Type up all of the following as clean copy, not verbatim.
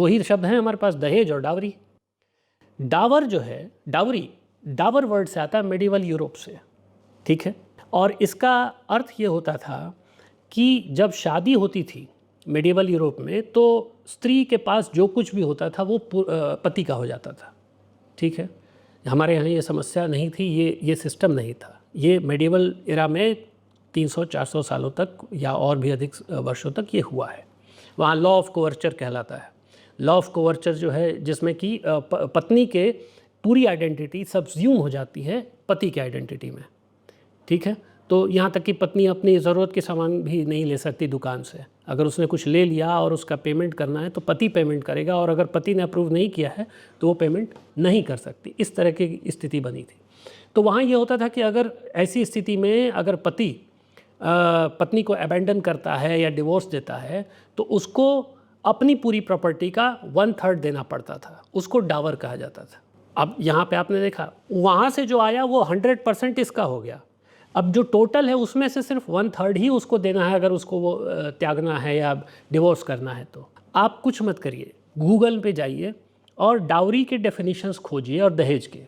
दो ही शब्द हैं हमारे पास, दहेज और डावरी। डावर जो है, डावरी, डावर वर्ड से आता है मेडिवल यूरोप से, ठीक है। और इसका अर्थ ये होता था कि जब शादी होती थी मेडिवल यूरोप में तो स्त्री के पास जो कुछ भी होता था वो पति का हो जाता था, ठीक है। हमारे यहाँ ये समस्या नहीं थी, ये सिस्टम नहीं था। ये मेडिवल एरा में 300-400 सालों तक या और भी अधिक वर्षों तक ये हुआ है। वहाँ लॉ ऑफ कोवर्चर कहलाता है। लॉ ऑफ कोवर्चर जो है जिसमें कि पत्नी के पूरी आइडेंटिटी सब्ज्यूम हो जाती है पति की आइडेंटिटी में, ठीक है। तो यहाँ तक कि पत्नी अपनी ज़रूरत के सामान भी नहीं ले सकती दुकान से। अगर उसने कुछ ले लिया और उसका पेमेंट करना है तो पति पेमेंट करेगा, और अगर पति ने अप्रूव नहीं किया है तो वो पेमेंट नहीं कर सकती। इस तरह की स्थिति बनी थी। तो वहाँ ये होता था कि अगर ऐसी स्थिति में अगर पति पत्नी को अबैंडन करता है या डिवोर्स देता है तो उसको अपनी पूरी प्रॉपर्टी का 1/3 देना पड़ता था, उसको डावर कहा जाता था। अब यहाँ पे आपने देखा वहाँ से जो आया वो 100% इसका हो गया। अब जो टोटल है उसमें से सिर्फ 1/3 ही उसको देना है अगर उसको वो त्यागना है या डिवोर्स करना है। तो आप कुछ मत करिए, गूगल पे जाइए और डावरी के डेफिनेशंस खोजिए और दहेज के।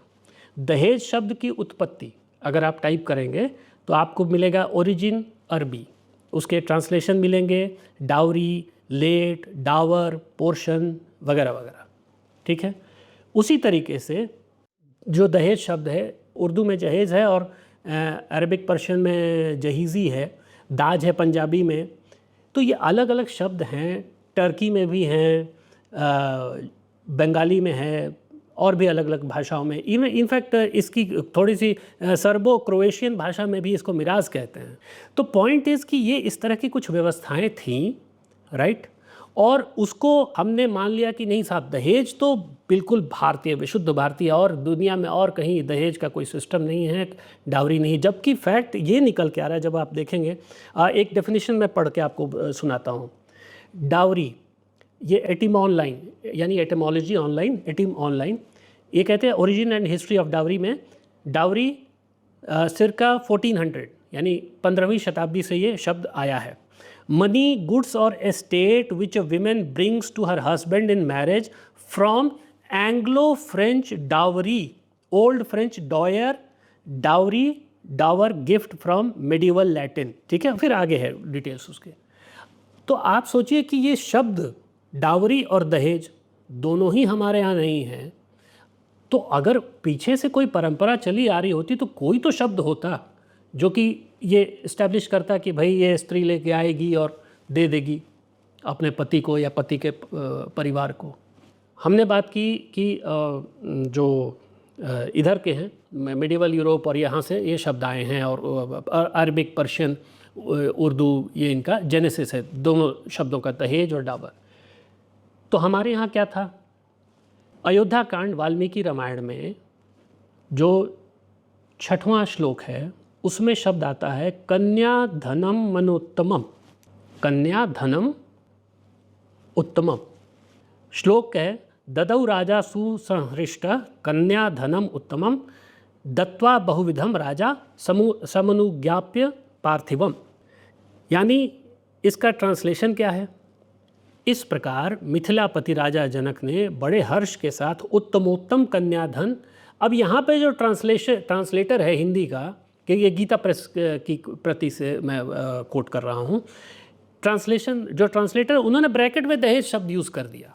दहेज शब्द की उत्पत्ति अगर आप टाइप करेंगे तो आपको मिलेगा ओरिजिन अरबी, उसके ट्रांसलेशन मिलेंगे डावरी, लेट, डावर, पोर्शन वगैरह वगैरह, ठीक है। उसी तरीके से जो दहेज शब्द है, उर्दू में जहेज़ है और अरबिक पर्शियन में जहीज़ी है, दाज है पंजाबी में। तो ये अलग अलग शब्द हैं, टर्की में भी हैं, बंगाली में है और भी अलग अलग भाषाओं में। इनफैक्ट इसकी थोड़ी सी सर्बो क्रोएशियन भाषा में भी इसको मिराज कहते हैं। तो पॉइंट इज़ कि ये इस तरह की कुछ व्यवस्थाएं थीं, राइट। और उसको हमने मान लिया कि नहीं साहब दहेज तो बिल्कुल भारतीय, विशुद्ध भारतीय, और दुनिया में और कहीं दहेज का कोई सिस्टम नहीं है, डावरी नहीं। जबकि फैक्ट ये निकल के आ रहा है, जब आप देखेंगे एक डेफिनेशन मैं पढ़ के आपको सुनाता हूँ। डावरी ये एटिम ऑनलाइन यानी एटिमोलॉजी ऑनलाइन, एटिम ऑनलाइन, ये कहते हैं origin and history of dowry में डावरी circa 1400 यानी 15वीं शताब्दी से ये शब्द आया है। मनी, गुड्स और estate which a women brings to her husband in marriage from Anglo French dowry, old French douaire, dowry, dower, gift from medieval Latin, ठीक है। फिर आगे है डिटेल्स उसके। तो आप सोचिए कि ये शब्द डावरी और दहेज दोनों ही हमारे यहाँ नहीं हैं। तो अगर पीछे से कोई परंपरा चली आ रही होती तो कोई तो शब्द होता जो कि ये इस्टेब्लिश करता कि भाई ये स्त्री लेके आएगी और दे देगी अपने पति को या पति के परिवार को। हमने बात की कि जो इधर के हैं मिडिवल यूरोप और यहाँ से ये शब्द आए हैं, और अरबिक, पर्शियन, उर्दू, ये इनका जेनेसिस है, दोनों शब्दों का, दहेज और डावर। तो हमारे यहाँ क्या था, अयोध्या कांड वाल्मीकि रामायण में जो 6वां श्लोक है उसमें शब्द आता है कन्या धनम मनोत्तमम, कन्या धनम उत्तमम। श्लोक है ददौ राजा सुसंहृष्ट कन्या धनम उत्तमम दत्वा बहुविधम राजा समनुज्ञाप्य पार्थिवम। यानी इसका ट्रांसलेशन क्या है, इस प्रकार मिथिलापति राजा जनक ने बड़े हर्ष के साथ उत्तमोत्तम कन्याधन। अब यहाँ पे जो ट्रांसलेटर है हिंदी का, कि ये गीता प्रेस की प्रति से मैं कोट कर रहा हूँ, जो ट्रांसलेटर उन्होंने ब्रैकेट में दहेज शब्द यूज़ कर दिया।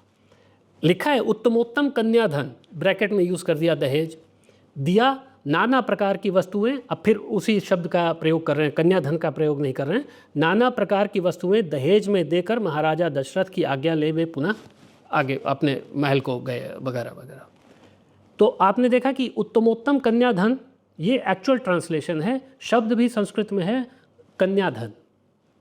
लिखा है उत्तमोत्तम कन्याधन, ब्रैकेट में यूज़ कर दिया दहेज, दिया नाना प्रकार की वस्तुएं। अब फिर उसी शब्द का प्रयोग कर रहे हैं, कन्याधन का प्रयोग नहीं कर रहे हैं। नाना प्रकार की वस्तुएं दहेज में देकर महाराजा दशरथ की आज्ञा ले वे पुनः आगे अपने महल को गए वगैरह वगैरह। तो आपने देखा कि उत्तमोत्तम कन्याधन ये एक्चुअल ट्रांसलेशन है, शब्द भी संस्कृत में है कन्याधन,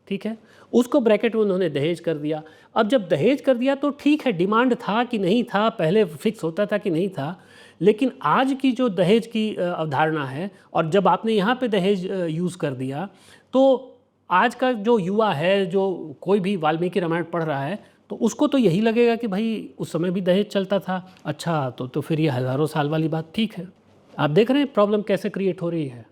ठीक है। उसको ब्रैकेट में उन्होंने दहेज कर दिया। अब जब दहेज कर दिया तो ठीक है, डिमांड था कि नहीं था, पहले फिक्स होता था कि नहीं था, लेकिन आज की जो दहेज की अवधारणा है और जब आपने यहाँ पे दहेज यूज़ कर दिया तो आज का जो युवा है, जो कोई भी वाल्मीकि रामायण पढ़ रहा है, तो उसको तो यही लगेगा कि भाई उस समय भी दहेज चलता था। अच्छा, तो फिर ये हज़ारों साल वाली बात ठीक है। आप देख रहे हैं प्रॉब्लम कैसे क्रिएट हो रही है।